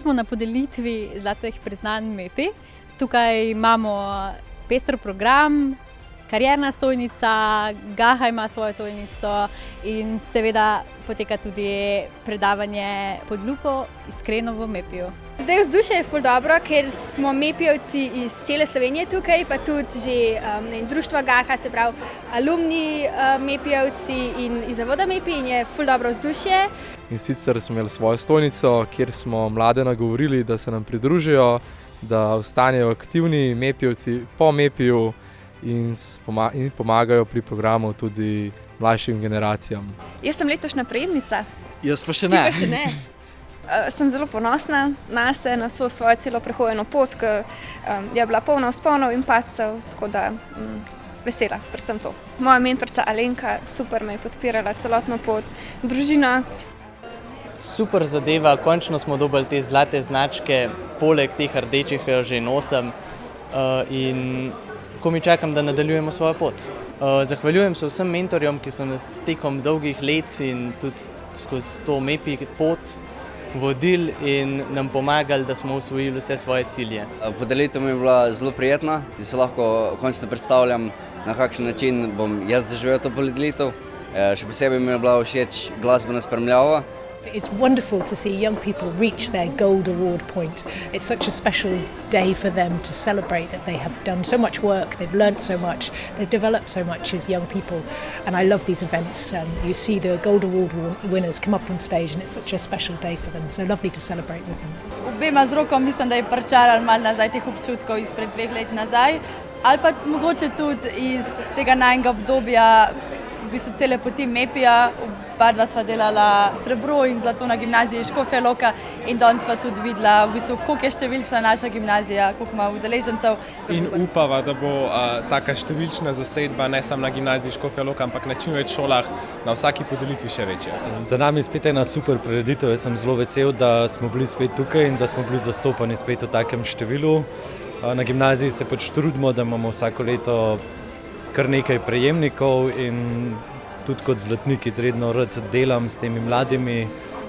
smo na podelitvi zlatih priznanj MEPI. Tukaj imamo pester program, karierna stojnica, Gaha ima svojo stojnico in seveda poteka tudi predavanje pod lupo Iskreno v MEPI-ju. Zdaj vzdušje je ful dobro, ker smo MEPI-jevci iz cele Slovenije tukaj, pa tudi že društva Gaha, se pravi alumni MEPI-jevci in iz zavoda MEPI in je ful dobro vzdušje. In sicer smo imeli svojo stojnico, kjer smo mlade nagovorili, da se nam pridružijo, da ostanejo aktivni MEPI-jevci po MEPI-ju in pomagajo pri programu tudi mlajšim generacijam. Jaz sem letošnja prejemnica. Jaz pa še ne. Ti pa še ne. Sem zelo ponosna nase, na svojo celo prehojeno pot, ki je bila polna vzponov in padcev, tako da vesela, predvsem to. Moja mentorica Alenka super me je podpirala celotno pot, družina. Super zadeva, končno smo dobili te zlate značke, poleg teh rdečih že nosim in ko mi čakam, da nadaljujemo svojo pot. Zahvaljujem se vsem mentorjem, ki so nas tekom dolgih let in tudi skozi to MEPI pot vodili in nam pomagali, da smo osvojili vse svoje cilje. Podelitev mi je bila zelo prijetna in se lahko končno predstavljam, na kakšen način bom jaz doživel to podelitev. Še posebej mi je bila všeč glasbena spremljava. It's wonderful to see young people reach their gold award point. It's such a special day for them to celebrate that they have done so much work, they've learnt so much, they've developed so much as young people. And I love these events. You see the gold award winners come up on stage and it's such a special day for them. So lovely to celebrate with them. Obema z roko mislim, da je pričaral malo nazaj teh občutkov izpred 2 let nazaj. Ali pa mogoče tudi iz tega najnega obdobja, v bistvu cele poti MEPI-ja. Oba sva delala srebro in zlato na gimnaziji Škofja Loka in danes sva tudi videla, v bistvu, koliko je številčna naša gimnazija, koliko ima udeležencev. In upava, da bo taka številčna zasedba ne samo na gimnaziji Škofja Loka, ampak na čim več šolah, na vsaki podelitvi še večja. Za nami je spet ena super prireditev. Jaz sem zelo vesel, da smo bili spet tukaj in da smo bili zastopani spet v takem številu. Na gimnaziji se pač trudimo, da imamo vsako leto kar nekaj prejemnikov in tudi kot zlatnik izredno rad delam s temi mladimi,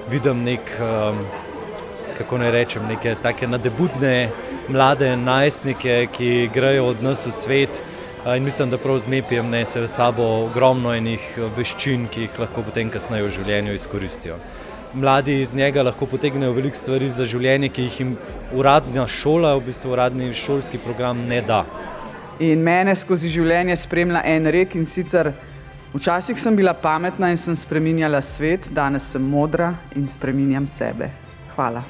vidim kako naj rečem, neke take nadebudne mlade najstnike, ki grejo od nas v svet in mislim, da prav z MEPI-jem nesejo s sabo ogromno enih veščin, ki jih lahko potem kasneje v življenju izkoristijo. Mladi iz njega lahko potegnejo veliko stvari za življenje, ki jih jim uradna šola, v bistvu uradni šolski program ne da. In mene skozi življenje spremlja en rek in sicer včasih sem bila pametna in sem spreminjala svet, danes sem modra in spreminjam sebe. Hvala.